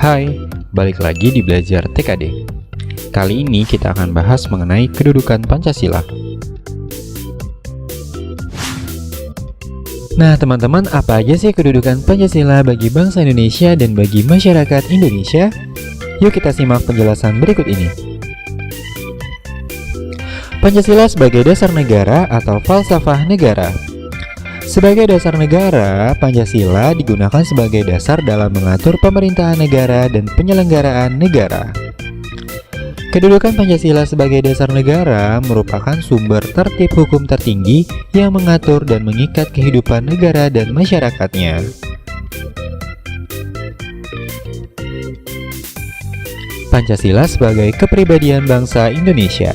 Hai, balik lagi di Belajar TKD. Kali ini kita akan bahas mengenai kedudukan Pancasila. Nah teman-teman, apa aja sih kedudukan Pancasila bagi bangsa Indonesia dan bagi masyarakat Indonesia? Yuk kita simak penjelasan berikut ini. Pancasila sebagai dasar negara atau falsafah negara. Sebagai dasar negara, Pancasila digunakan sebagai dasar dalam mengatur pemerintahan negara dan penyelenggaraan negara. Kedudukan Pancasila sebagai dasar negara merupakan sumber tertib hukum tertinggi yang mengatur dan mengikat kehidupan negara dan masyarakatnya. Pancasila sebagai kepribadian bangsa Indonesia.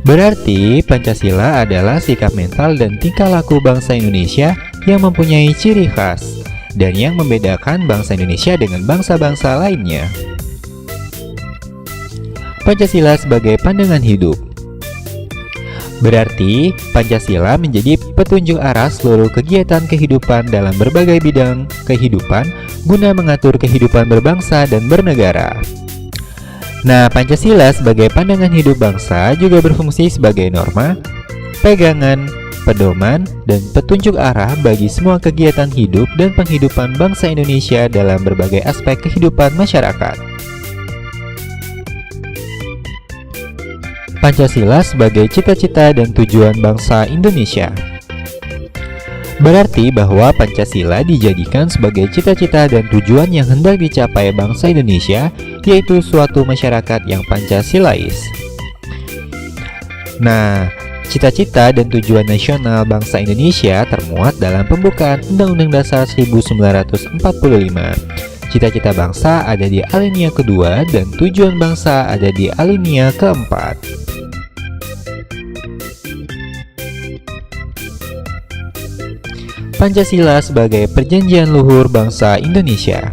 Berarti Pancasila adalah sikap mental dan tingkah laku bangsa Indonesia yang mempunyai ciri khas dan yang membedakan bangsa Indonesia dengan bangsa-bangsa lainnya. Pancasila sebagai pandangan hidup. Berarti Pancasila menjadi petunjuk arah seluruh kegiatan kehidupan dalam berbagai bidang kehidupan guna mengatur kehidupan berbangsa dan bernegara. Nah, Pancasila sebagai pandangan hidup bangsa juga berfungsi sebagai norma, pegangan, pedoman, dan petunjuk arah bagi semua kegiatan hidup dan penghidupan bangsa Indonesia dalam berbagai aspek kehidupan masyarakat. Pancasila sebagai cita-cita dan tujuan bangsa Indonesia. Berarti bahwa Pancasila dijadikan sebagai cita-cita dan tujuan yang hendak dicapai bangsa Indonesia, yaitu suatu masyarakat yang Pancasilais. Nah, cita-cita dan tujuan nasional bangsa Indonesia termuat dalam pembukaan Undang-Undang Dasar 1945. Cita-cita bangsa ada di alinea kedua dan tujuan bangsa ada di alinea keempat. Pancasila sebagai perjanjian luhur bangsa Indonesia.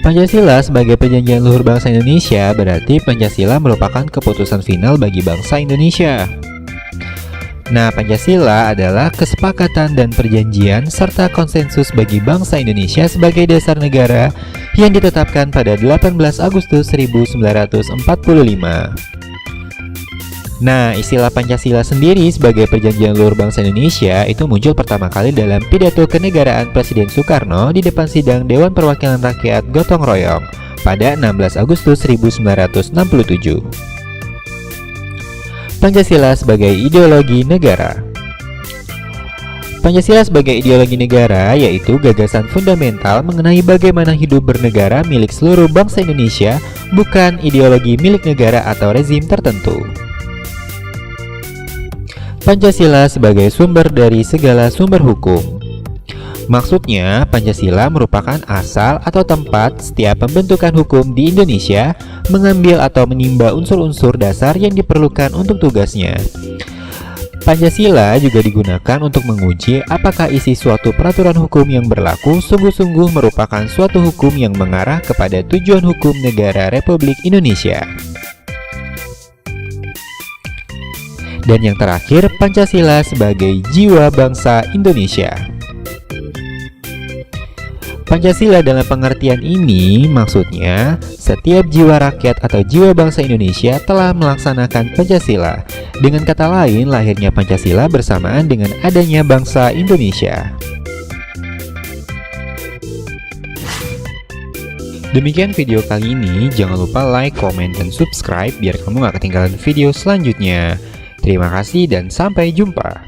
Pancasila sebagai perjanjian luhur bangsa Indonesia berarti Pancasila merupakan keputusan final bagi bangsa Indonesia. Nah, Pancasila adalah kesepakatan dan perjanjian serta konsensus bagi bangsa Indonesia sebagai dasar negara yang ditetapkan pada 18 Agustus 1945. Nah, istilah Pancasila sendiri sebagai perjanjian luhur bangsa Indonesia itu muncul pertama kali dalam pidato kenegaraan Presiden Soekarno di depan sidang Dewan Perwakilan Rakyat Gotong Royong pada 16 Agustus 1967. Pancasila sebagai ideologi negara. Pancasila sebagai ideologi negara yaitu gagasan fundamental mengenai bagaimana hidup bernegara milik seluruh bangsa Indonesia, bukan ideologi milik negara atau rezim tertentu. Pancasila sebagai sumber dari segala sumber hukum. Maksudnya, Pancasila merupakan asal atau tempat setiap pembentukan hukum di Indonesia mengambil atau menimba unsur-unsur dasar yang diperlukan untuk tugasnya. Pancasila juga digunakan untuk menguji apakah isi suatu peraturan hukum yang berlaku sungguh-sungguh merupakan suatu hukum yang mengarah kepada tujuan hukum negara Republik Indonesia. Dan yang terakhir, Pancasila sebagai jiwa bangsa Indonesia. Pancasila dalam pengertian ini maksudnya setiap jiwa rakyat atau jiwa bangsa Indonesia telah melaksanakan Pancasila. Dengan kata lain, lahirnya Pancasila bersamaan dengan adanya bangsa Indonesia. Demikian video kali ini, jangan lupa like, komen, dan subscribe biar kamu gak ketinggalan video selanjutnya. Terima kasih dan sampai jumpa.